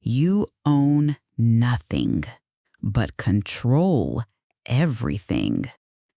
You own nothing, but control everything.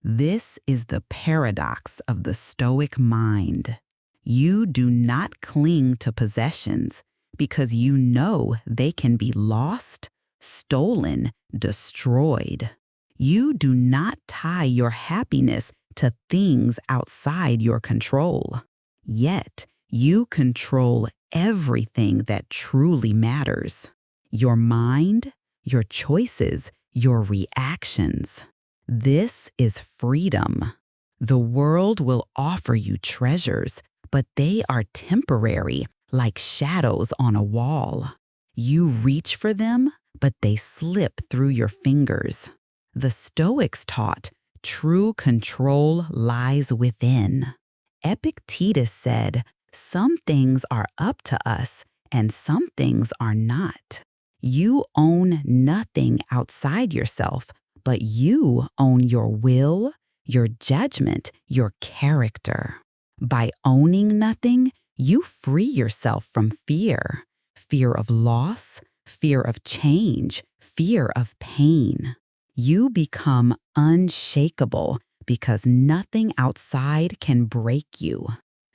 This is the paradox of the Stoic mind. You do not cling to possessions because you know they can be lost, stolen, destroyed. You do not tie your happiness to things outside your control. Yet, you control everything that truly matters. Your mind, your choices, your reactions. This is freedom. The world will offer you treasures, but they are temporary, like shadows on a wall. You reach for them, but they slip through your fingers. The Stoics taught true control lies within. Epictetus said, "Some things are up to us, and some things are not." You own nothing outside yourself, but you own your will, your judgment, your character. By owning nothing, you free yourself from fear. Fear of loss, fear of change, fear of pain. You become unshakable because nothing outside can break you.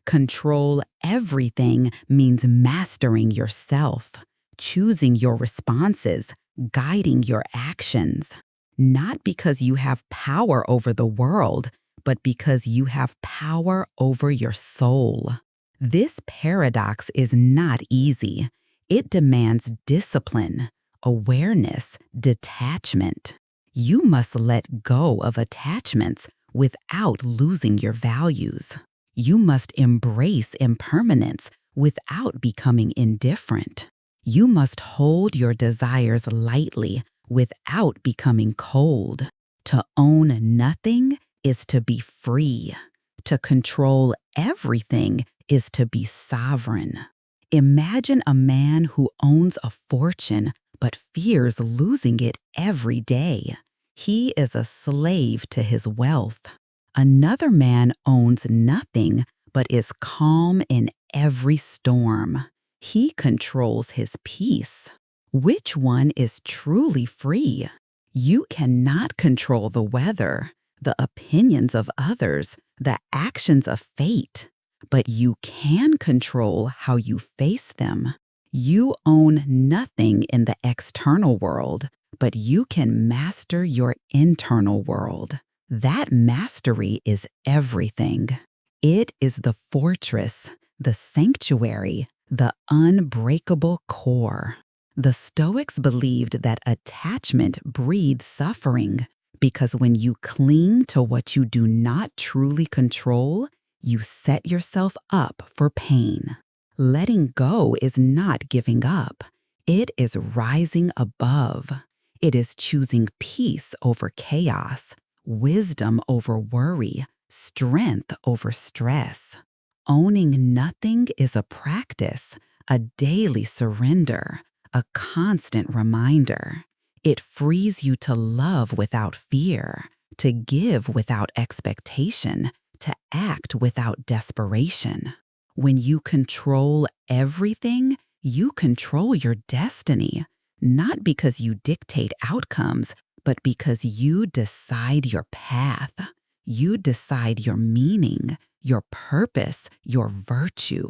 Control everything means mastering yourself, choosing your responses, guiding your actions. Not because you have power over the world, but because you have power over your soul. This paradox is not easy. It demands discipline, awareness, detachment. You must let go of attachments without losing your values. You must embrace impermanence without becoming indifferent. You must hold your desires lightly without becoming cold. To own nothing is to be free. To control everything is to be sovereign. Imagine a man who owns a fortune but fears losing it every day. He is a slave to his wealth. Another man owns nothing but is calm in every storm. He controls his peace. Which one is truly free? You cannot control the weather, the opinions of others, the actions of fate, but you can control how you face them. You own nothing in the external world, but you can master your internal world. That mastery is everything. It is the fortress, the sanctuary, the unbreakable core. The Stoics believed that attachment breeds suffering because when you cling to what you do not truly control, you set yourself up for pain. Letting go is not giving up. It is rising above. It is choosing peace over chaos, wisdom over worry, strength over stress. Owning nothing is a practice, a daily surrender, a constant reminder. It frees you to love without fear, to give without expectation, to act without desperation. When you control everything, you control your destiny, not because you dictate outcomes, but because you decide your path. You decide your meaning, your purpose, your virtue.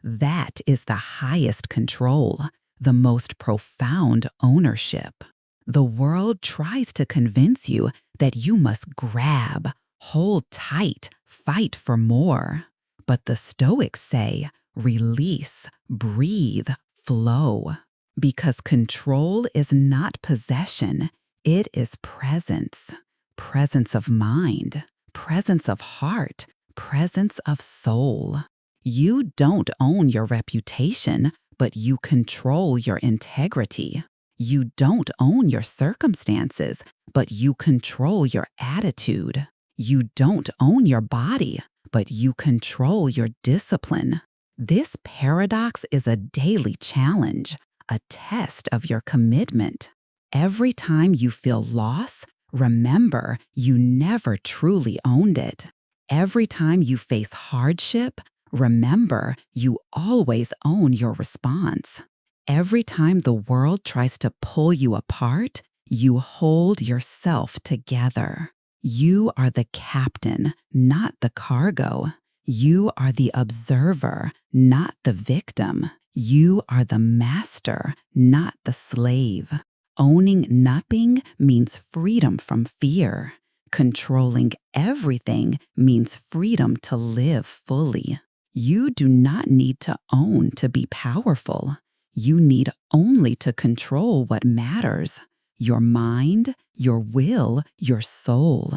That is the highest control, the most profound ownership. The world tries to convince you that you must grab, hold tight, fight for more. But the Stoics say, release, breathe, flow. Because control is not possession, it is presence. Presence of mind, presence of heart, presence of soul. You don't own your reputation, but you control your integrity. You don't own your circumstances, but you control your attitude. You don't own your body, but you control your discipline. This paradox is a daily challenge, a test of your commitment. Every time you feel loss, remember you never truly owned it. Every time you face hardship, remember you always own your response. Every time the world tries to pull you apart, you hold yourself together. You are the captain, not the cargo. You are the observer, not the victim. You are the master, not the slave. Owning nothing means freedom from fear. Controlling everything means freedom to live fully. You do not need to own to be powerful. You need only to control what matters: your mind, your will, your soul.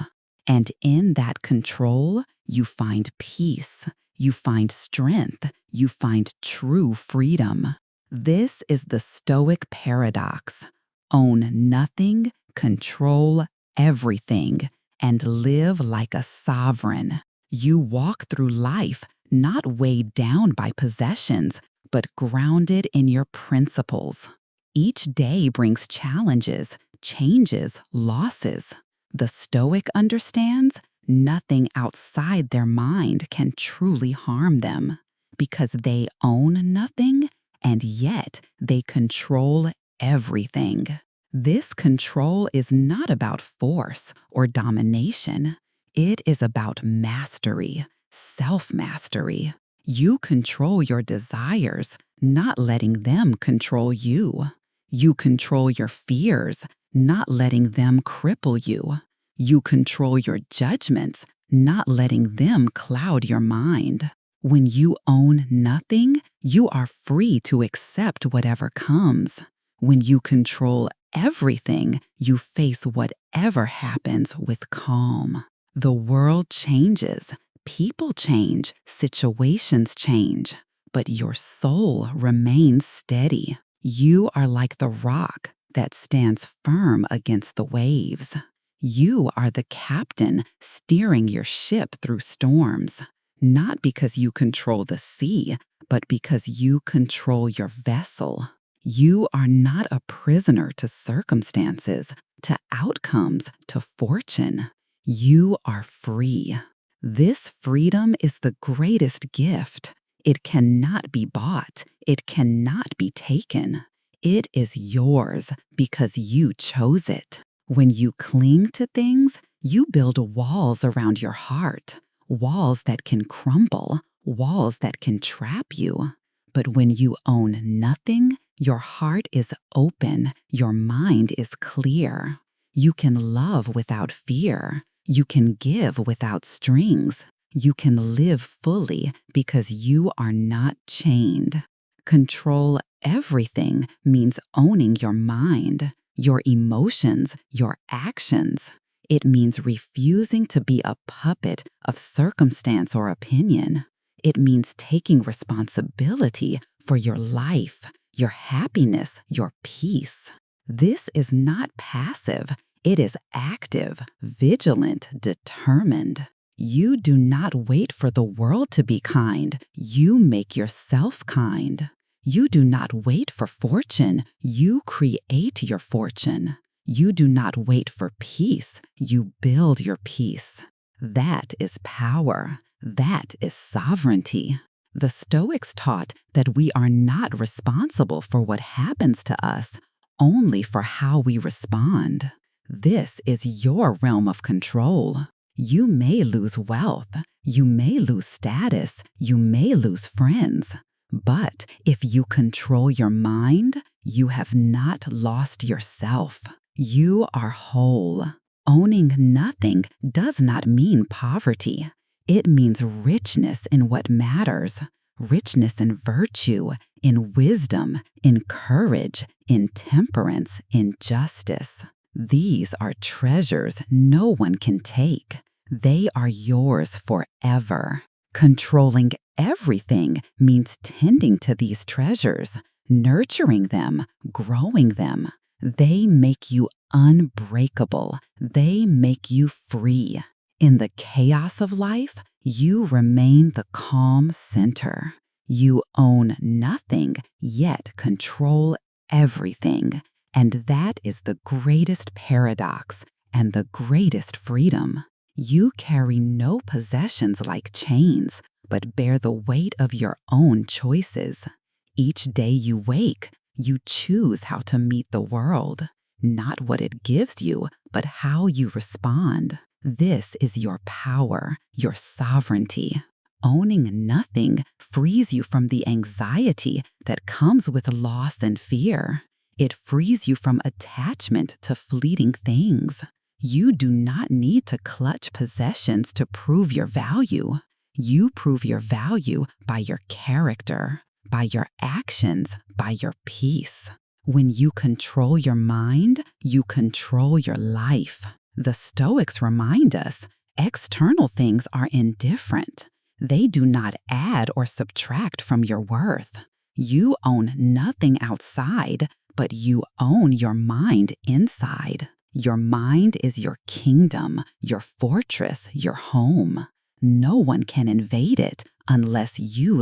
And in that control, you find peace, you find strength, you find true freedom. This is the Stoic paradox. Own nothing, control everything, and live like a sovereign. You walk through life not weighed down by possessions, but grounded in your principles. Each day brings challenges, changes, losses. The Stoic understands nothing outside their mind can truly harm them, because they own nothing, and yet they control everything. This control is not about force or domination. It is about mastery, self-mastery. You control your desires, not letting them control you. You control your fears, not letting them cripple you. You control your judgments, not letting them cloud your mind. When you own nothing, you are free to accept whatever comes. When you control everything, you face whatever happens with calm. The world changes, people change, situations change, but your soul remains steady. You are like the rock that stands firm against the waves. You are the captain steering your ship through storms, not because you control the sea, but because you control your vessel. You are not a prisoner to circumstances, to outcomes, to fortune. You are free. This freedom is the greatest gift. It cannot be bought. It cannot be taken. It is yours because you chose it. When you cling to things, you build walls around your heart, walls that can crumble, walls that can trap you. But when you own nothing, your heart is open, your mind is clear. You can love without fear. You can give without strings. You can live fully because you are not chained. Control everything means owning your mind, your emotions, your actions. It means refusing to be a puppet of circumstance or opinion. It means taking responsibility for your life, your happiness, your peace. This is not passive. It is active, vigilant, determined. You do not wait for the world to be kind. You make yourself kind. You do not wait for fortune. You create your fortune. You do not wait for peace. You build your peace. That is power. That is sovereignty. The Stoics taught that we are not responsible for what happens to us, only for how we respond. This is your realm of control. You may lose wealth, you may lose status, you may lose friends. But if you control your mind, you have not lost yourself. You are whole. Owning nothing does not mean poverty. It means richness in what matters, richness in virtue, in wisdom, in courage, in temperance, in justice. These are treasures no one can take. They are yours forever. Controlling everything means tending to these treasures, nurturing them, growing them. They make you unbreakable. They make you free. In the chaos of life, you remain the calm center. You own nothing, yet control everything. And that is the greatest paradox and the greatest freedom. You carry no possessions like chains, but bear the weight of your own choices. Each day you wake, You choose how to meet the world, not what it gives you, but how you respond. This is your power, your sovereignty. Owning nothing frees you from the anxiety that comes with loss and fear. It frees you from attachment to fleeting things. You do not need to clutch possessions to prove your value. You prove your value by your character, by your actions, by your peace. When you control your mind, you control your life. The Stoics remind us external things are indifferent. They do not add or subtract from your worth. You own nothing outside, but you own your mind inside. Your mind is your kingdom, your fortress, your home. No one can invade it unless you